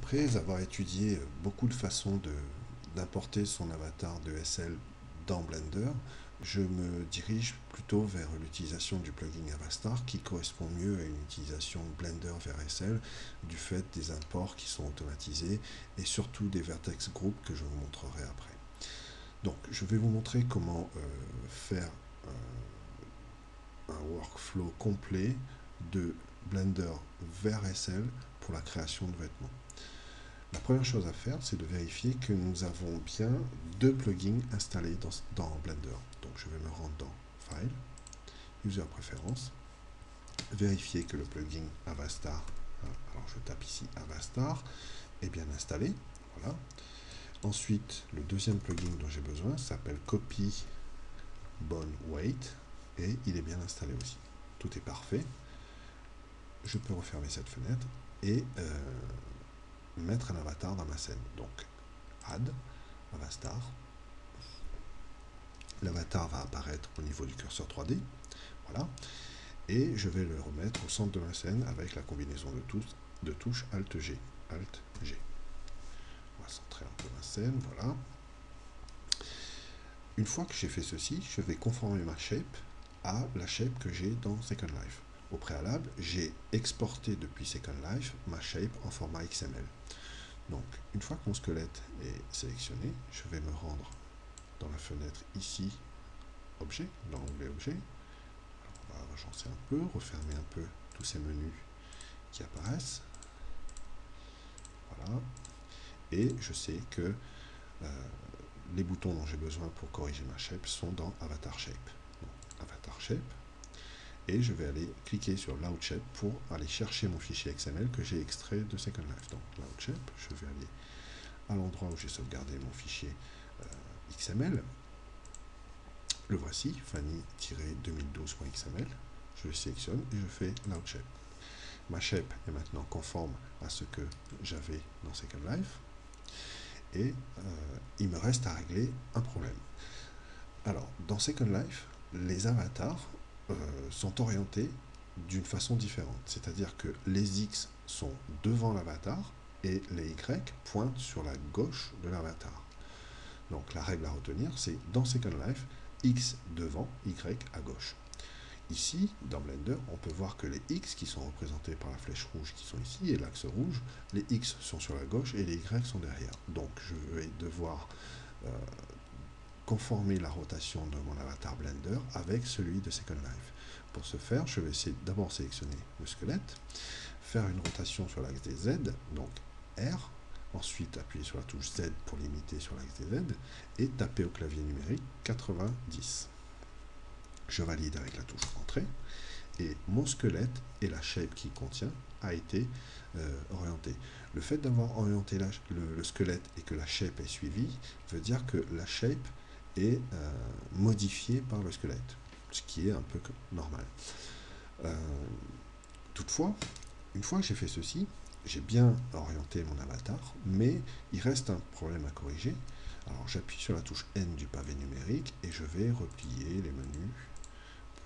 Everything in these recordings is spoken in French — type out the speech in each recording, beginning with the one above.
Après avoir étudié beaucoup de façons d'importer son avatar de SL dans Blender, je me dirige plutôt vers l'utilisation du plugin Avastar qui correspond mieux à une utilisation Blender vers SL du fait des imports qui sont automatisés et surtout des vertex group que je vous montrerai après. Donc je vais vous montrer comment faire un workflow complet de Blender vers SL pour la création de vêtements. La première chose à faire, c'est de vérifier que nous avons bien deux plugins installés dans Blender. Donc je vais me rendre dans File, User Preferences, vérifier que le plugin Avastar, alors je tape ici Avastar, est bien installé. Voilà. Ensuite, le deuxième plugin dont j'ai besoin s'appelle Copy Bone Weight et il est bien installé aussi. Tout est parfait. Je peux refermer cette fenêtre et mettre un avatar dans ma scène. Donc, Add, Avastar. L'avatar va apparaître au niveau du curseur 3D. Voilà. Et je vais le remettre au centre de ma scène avec la combinaison de touches Alt-G. Alt-G. On va centrer un peu ma scène. Voilà. Une fois que j'ai fait ceci, je vais conformer ma shape à la shape que j'ai dans Second Life. Au préalable, j'ai exporté depuis Second Life ma shape en format XML. Donc, une fois que mon squelette est sélectionné, je vais me rendre dans la fenêtre ici, Objet, dans l'onglet Objet. Alors, on va agencer un peu, refermer un peu tous ces menus qui apparaissent. Voilà. Et je sais que les boutons dont j'ai besoin pour corriger ma shape sont dans Avatar Shape. Donc, Avatar Shape. Et je vais aller cliquer sur Load Shape pour aller chercher mon fichier XML que j'ai extrait de Second Life. Donc, Load Shape, je vais aller à l'endroit où j'ai sauvegardé mon fichier XML. Le voici, fanny-2012.xml. Je le sélectionne et je fais Load Shape. Ma shape est maintenant conforme à ce que j'avais dans Second Life. Et il me reste à régler un problème. Alors, dans Second Life, les avatars sont orientés d'une façon différente. C'est-à-dire que les X sont devant l'avatar et les Y pointent sur la gauche de l'avatar. Donc la règle à retenir, c'est dans Second Life, X devant, Y à gauche. Ici, dans Blender, on peut voir que les X qui sont représentés par la flèche rouge qui sont ici et l'axe rouge, les X sont sur la gauche et les Y sont derrière. Donc je vais devoir conformer la rotation de mon avatar Blender avec celui de Second Life. Pour ce faire, je vais essayer d'abord sélectionner le squelette, faire une rotation sur l'axe des Z, donc R, ensuite appuyer sur la touche Z pour limiter sur l'axe des Z, et taper au clavier numérique 90. Je valide avec la touche Entrée, et mon squelette et la shape qu'il contient a été orienté. Le fait d'avoir orienté le squelette et que la shape est suivie veut dire que la shape est modifiée par le squelette, ce qui est un peu normal. Toutefois, une fois que j'ai fait ceci, j'ai bien orienté mon avatar, mais il reste un problème à corriger. Alors j'appuie sur la touche N du pavé numérique et je vais replier les menus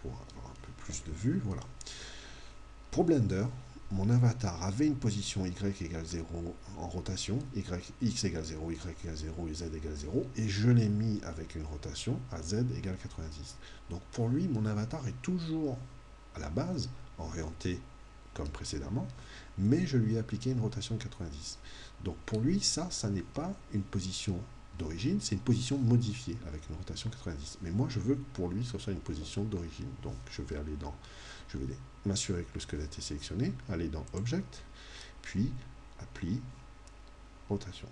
pour avoir un peu plus de vue. Voilà. Pour Blender, mon avatar avait une position Y égale 0 en rotation, X égale 0, Y égale 0 et Z égale 0, et je l'ai mis avec une rotation à Z égale 90. Donc pour lui, mon avatar est toujours à la base orienté comme précédemment, mais je lui ai appliqué une rotation de 90. Donc pour lui, ça n'est pas une position d'origine, c'est une position modifiée avec une rotation 90. Mais moi, je veux que pour lui, ce soit une position d'origine. Donc je vais aller dans, je vais m'assurer que le squelette est sélectionné, aller dans Object, puis Appli, Rotation.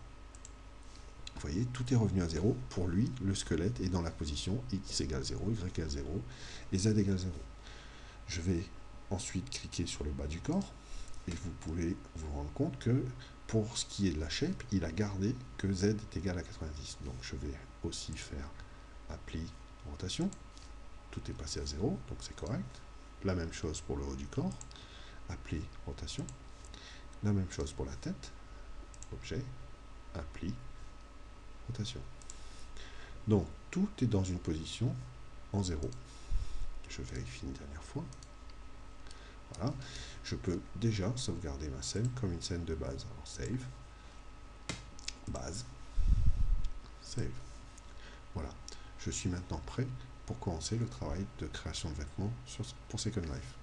Vous voyez, tout est revenu à 0. Pour lui, le squelette est dans la position X égale 0, Y égale 0 et Z égale 0. Je vais ensuite cliquer sur le bas du corps et vous pouvez vous rendre compte que pour ce qui est de la shape, il a gardé que Z est égal à 90. Donc je vais aussi faire Appli, Rotation. Tout est passé à 0, donc c'est correct. La même chose pour le haut du corps. Appli, Rotation. La même chose pour la tête. Objet, Appli, Rotation. Donc tout est dans une position en 0. Je vérifie une dernière fois. Voilà. Je peux déjà sauvegarder ma scène comme une scène de base. Alors save, base, save. Voilà, je suis maintenant prêt pour commencer le travail de création de vêtements pour Second Life.